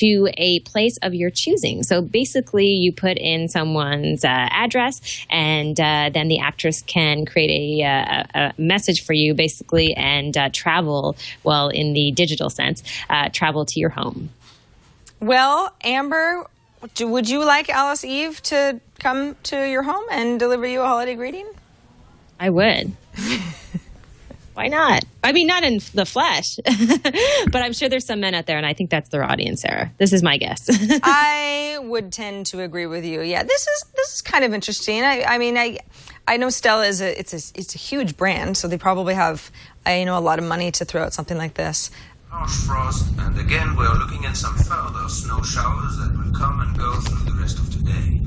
to a place of your choosing. So basically, you put in someone's address, and then the actress can create a message for you, basically, and travel, well, in the digital sense, travel to your home. Well, Amber, would you like Alice Eve to come to your home and deliver you a holiday greeting? I would. Why not? I mean, not in the flesh, but I'm sure there's some men out there, and I think that's their audience, Sarah. This is my guess. I would tend to agree with you. Yeah, this is kind of interesting. I know Stella is it's a huge brand, so they probably have a lot of money to throw at something like this. Harsh frost, and again we are looking at some further snow showers that will come and go through the rest of today.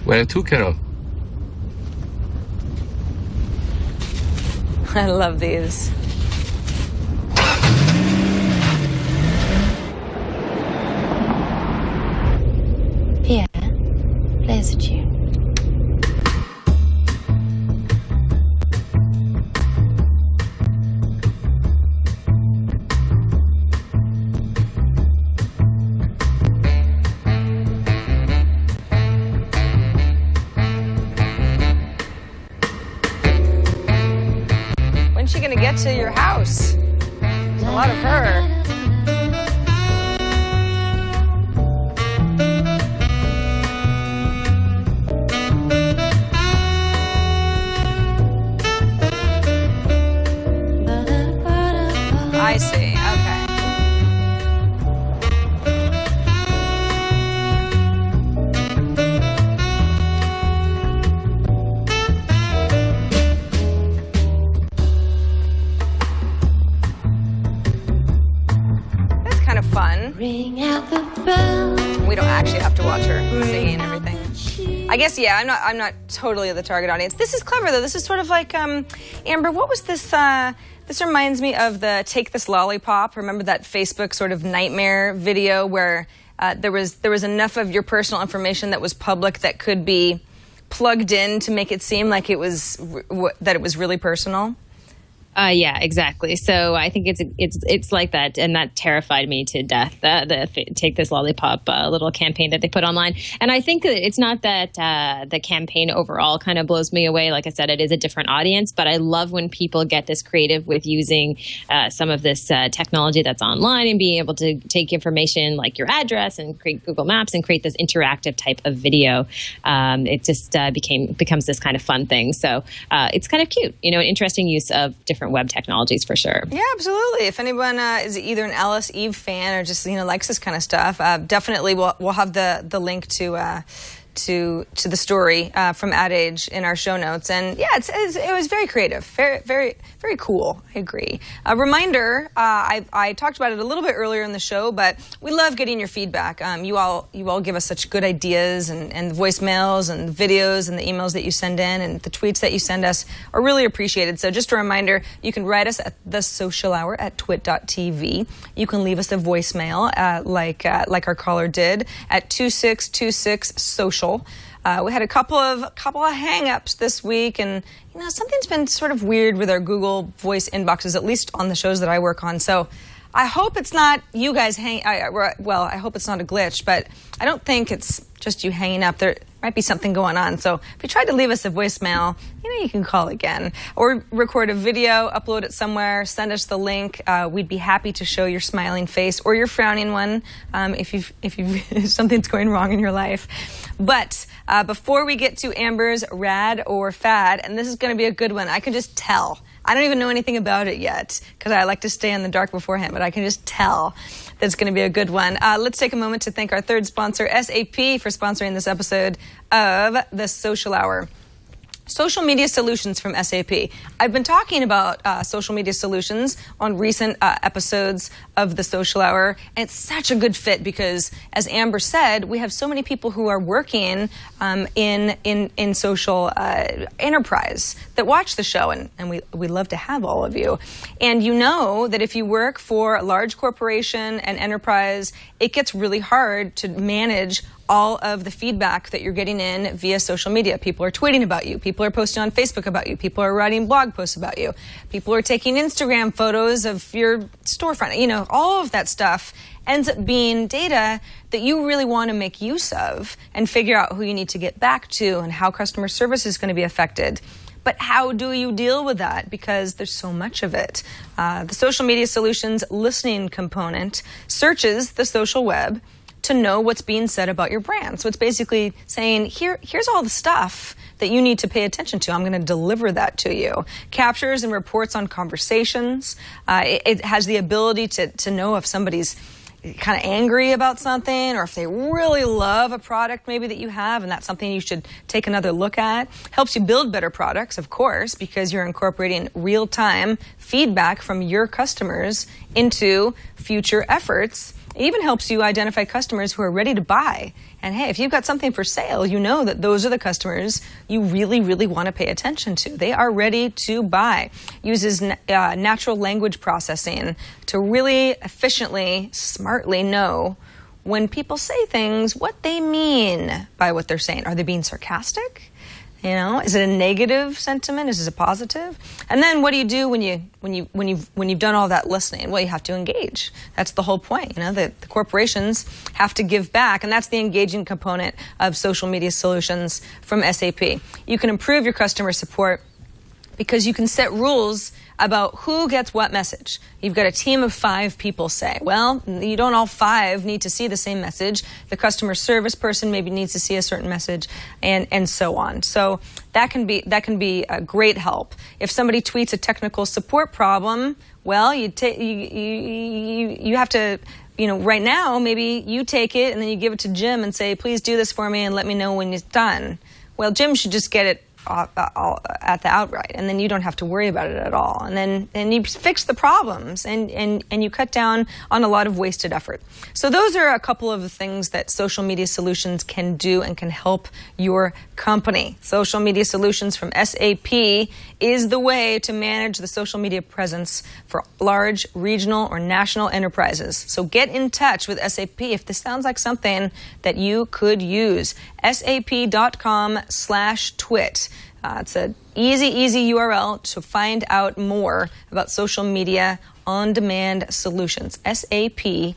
Where to, Carol? I love these. Pierre, play us a tune. When's she gonna get to your house? There's a lot of her. I see. Okay. That's kind of fun. Ring out the bell. We don't actually have to watch her singing and everything. I guess, yeah, I'm not totally the target audience. This is clever, though. This is sort of like, Amber, what was this? This reminds me of the Take This Lollipop. Remember that Facebook sort of nightmare video where there was enough of your personal information that was public that could be plugged in to make it seem like that it was really personal? Yeah, exactly. So I think it's like that, and that terrified me to death. The Take This Lollipop little campaign that they put online, and I think that it's not that the campaign overall kind of blows me away. Like I said, it is a different audience, but I love when people get this creative with using some of this technology that's online and being able to take information like your address and create Google Maps and create this interactive type of video. It just becomes this kind of fun thing. So it's kind of cute, an interesting use of different web technologies for sure. Yeah, absolutely. If anyone is either an Alice Eve fan or just likes this kind of stuff, definitely we'll have the link to the story from Ad Age in our show notes. And yeah, it was very creative, very, very, very cool. I agree. A reminder, I talked about it a little bit earlier in the show, but we love getting your feedback. You all give us such good ideas, and the voicemails and the videos and the emails that you send in and the tweets that you send us are really appreciated. So just a reminder, you can write us at the social hour at twit.tv. You can leave us a voicemail like our caller did at 2626-SOCIAL. We had a couple of hang-ups this week, and something's been sort of weird with our Google Voice inboxes, at least on the shows that I work on. So I hope it's not you guys I hope it's not a glitch, but I don't think it's just you hanging up. There might be something going on. So if you tried to leave us a voicemail, you can call again or record a video, upload it somewhere, send us the link. We'd be happy to show your smiling face or your frowning one if something's going wrong in your life. But before we get to Amber's Rad or Fad, and this is going to be a good one, I can just tell. I don't even know anything about it yet because I like to stay in the dark beforehand, but I can just tell that it's going to be a good one. Let's take a moment to thank our third sponsor, SAP, for sponsoring this episode of The Social Hour. Social media solutions from SAP. I've been talking about social media solutions on recent episodes of The Social Hour, and it's such a good fit because, as Amber said, we have so many people who are working in social enterprise that watch the show, and we love to have all of you. And you know that if you work for a large corporation and enterprise, it gets really hard to manage all of the feedback that you're getting in via social media. People are tweeting about you. People are posting on Facebook about you. People are writing blog posts about you. People are taking Instagram photos of your storefront. All of that stuff ends up being data that you really want to make use of and figure out who you need to get back to and how customer service is going to be affected. But how do you deal with that? Because there's so much of it. The social media solutions listening component searches the social web to know what's being said about your brand. So it's basically saying, here's all the stuff that you need to pay attention to. I'm going to deliver that to you. Captures and reports on conversations. It has the ability to know if somebody's kind of angry about something or if they really love a product maybe that you have, and that's something you should take another look at. Helps you build better products, of course, because you're incorporating real-time feedback from your customers into future efforts. It even helps you identify customers who are ready to buy. And hey, if you've got something for sale, you know that those are the customers you really, really want to pay attention to. They are ready to buy. Uses natural language processing to really efficiently, smartly know when people say things, what they mean by what they're saying. Are they being sarcastic? Is it a negative sentiment? Is it a positive? And then what do you do when you've done all that listening? Well, you have to engage. That's the whole point. The corporations have to give back, and that's the engaging component of social media solutions from SAP. You can improve your customer support because you can set rules about who gets what message. You've got a team of 5 people, say. Well, you don't all 5 need to see the same message. The customer service person maybe needs to see a certain message, and so on. So that can be a great help. If somebody tweets a technical support problem, well, you have to. Right now, maybe you take it and then you give it to Jim and say, please do this for me and let me know when it's done. Well, Jim should just get it at the outright, and then you don't have to worry about it at all. And then you fix the problems, and you cut down on a lot of wasted effort. So those are a couple of the things that social media solutions can do and can help your company. Social media solutions from SAP is the way to manage the social media presence for large, regional, or national enterprises. So get in touch with SAP if this sounds like something that you could use. SAP.com/twit. It's an easy URL to find out more about social media on-demand solutions, sap.com/twit.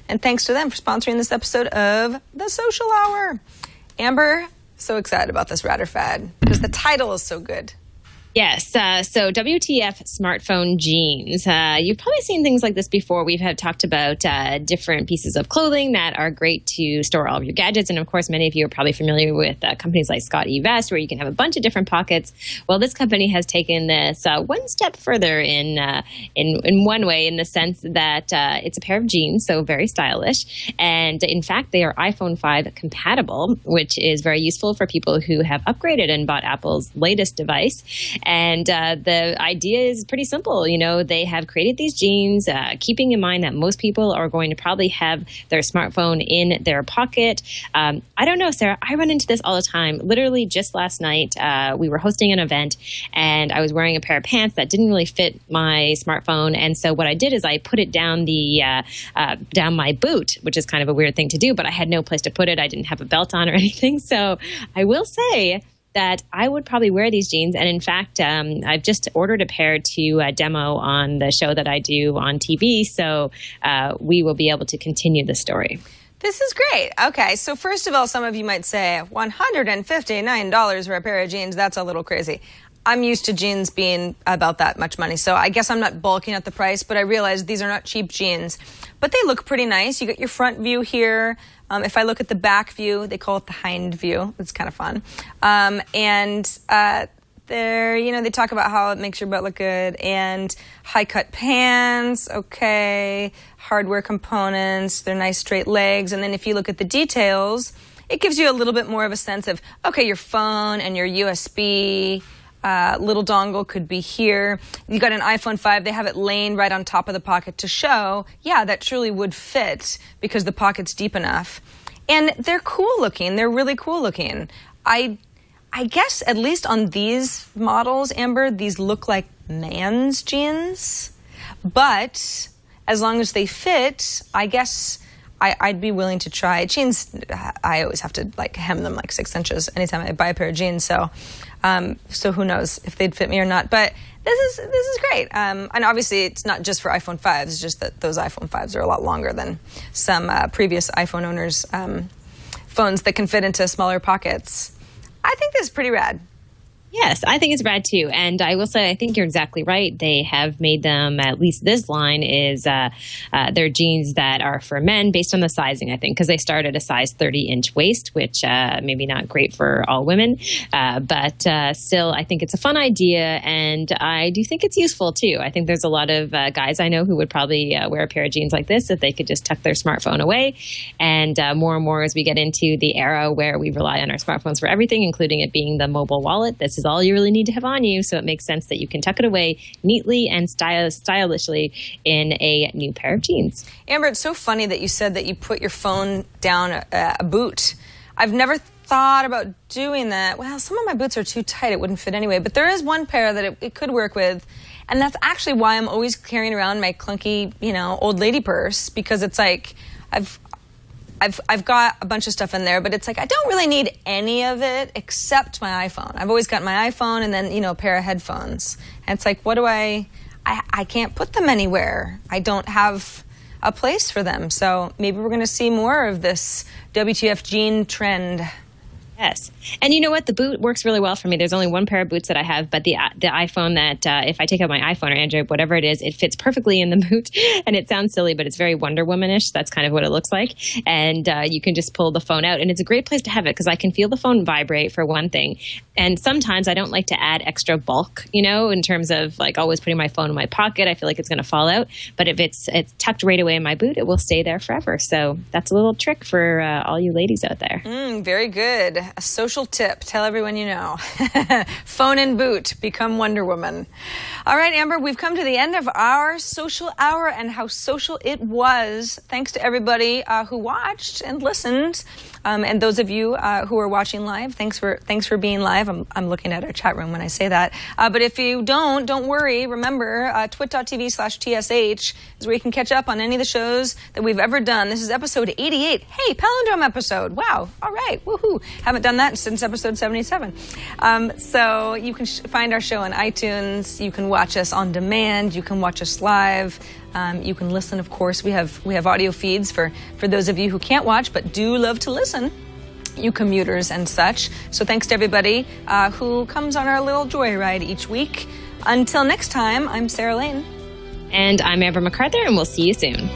And thanks to them for sponsoring this episode of The Social Hour. Amber, so excited about this Ratter Fad because the title is so good. Yes. So WTF smartphone jeans. You've probably seen things like this before. We've talked about different pieces of clothing that are great to store all of your gadgets. And of course, many of you are probably familiar with companies like Scott eVest, where you can have a bunch of different pockets. Well, this company has taken this one step further in one way, in the sense that it's a pair of jeans, so very stylish. And in fact, they are iPhone 5 compatible, which is very useful for people who have upgraded and bought Apple's latest device. And the idea is pretty simple. You know, they have created these jeans, keeping in mind that most people are going to probably have their smartphone in their pocket. I don't know, Sarah, I run into this all the time. Literally just last night, we were hosting an event and I was wearing a pair of pants that didn't really fit my smartphone. And so what I did is I put it down down my boot, which is kind of a weird thing to do, but I had no place to put it. I didn't have a belt on or anything. So I will say that I would probably wear these jeans. And in fact, I've just ordered a pair to demo on the show that I do on TV. So we will be able to continue the story. This is great. Okay, so first of all, some of you might say, $159 for a pair of jeans, that's a little crazy. I'm used to jeans being about that much money, so I guess I'm not balking at the price, but I realize these are not cheap jeans. But they look pretty nice. You get your front view here. If I look at the back view, they call it the hind view. It's kind of fun. They talk about how it makes your butt look good, and high-cut pants, okay, hardware components, they're nice straight legs, and then if you look at the details, it gives you a little bit more of a sense of, okay, your phone and your USB little dongle could be here. You got an iPhone 5, they have it laying right on top of the pocket to show, yeah, that truly would fit because the pocket's deep enough. And they're cool looking, they're really cool looking. I guess at least on these models, Amber, these look like man's jeans, but as long as they fit, I guess I'd be willing to try. Jeans, I always have to hem them 6 inches anytime I buy a pair of jeans, so who knows if they'd fit me or not. But this is great. And obviously it's not just for iPhone 5s, it's just that those iPhone 5s are a lot longer than some previous iPhone owners' phones that can fit into smaller pockets. I think this is pretty rad. Yes, I think it's rad too. And I will say, I think you're exactly right. They have made them, at least this line is, they're jeans that are for men based on the sizing, I think, because they start at a size 30-inch waist, which maybe not great for all women. But still, I think it's a fun idea. And I do think it's useful too. I think there's a lot of guys I know who would probably wear a pair of jeans like this if they could just tuck their smartphone away. And more as we get into the era where we rely on our smartphones for everything, including it being the mobile wallet, this is all you really need to have on you, so it makes sense that you can tuck it away neatly and stylishly in a new pair of jeans. Amber, it's so funny that you said that you put your phone down a boot. I've never thought about doing that. Well, some of my boots are too tight, it wouldn't fit anyway, but there is one pair that it could work with, and that's actually why I'm always carrying around my clunky, old lady purse, because it's like I've got a bunch of stuff in there, but it's like I don't really need any of it except my iPhone. I've always got my iPhone and then, a pair of headphones. And it's like, what do I can't put them anywhere. I don't have a place for them. So maybe we're going to see more of this WTF jean trend. Yes. And you know what? The boot works really well for me. There's only one pair of boots that I have, but the iPhone that if I take out my iPhone or Android, whatever it is, it fits perfectly in the boot. And it sounds silly, but it's very Wonder Woman-ish. That's kind of what it looks like. And you can just pull the phone out. And it's a great place to have it because I can feel the phone vibrate for one thing. And sometimes I don't like to add extra bulk, in terms of always putting my phone in my pocket. I feel like it's going to fall out. But if it's tucked right away in my boot, it will stay there forever. So that's a little trick for all you ladies out there. Very good. A social tip. Tell everyone you know. Phone and boot. Become Wonder Woman. All right, Amber, we've come to the end of our social hour, and how social it was. Thanks to everybody who watched and listened. And those of you who are watching live, thanks for being live. I'm looking at our chat room when I say that. But if you don't worry. Remember, twit.tv/TSH is where you can catch up on any of the shows that we've ever done. This is episode 88. Hey, palindrome episode. Wow. All right. Woohoo. Haven't haven't done that since episode 77. So you can find our show on iTunes. You can watch us on demand. You can watch us live. You can listen, of course. We have audio feeds for those of you who can't watch but do love to listen, you commuters and such. So thanks to everybody who comes on our little joyride each week. Until next time, I'm Sarah Lane. And I'm Amber MacArthur, and we'll see you soon.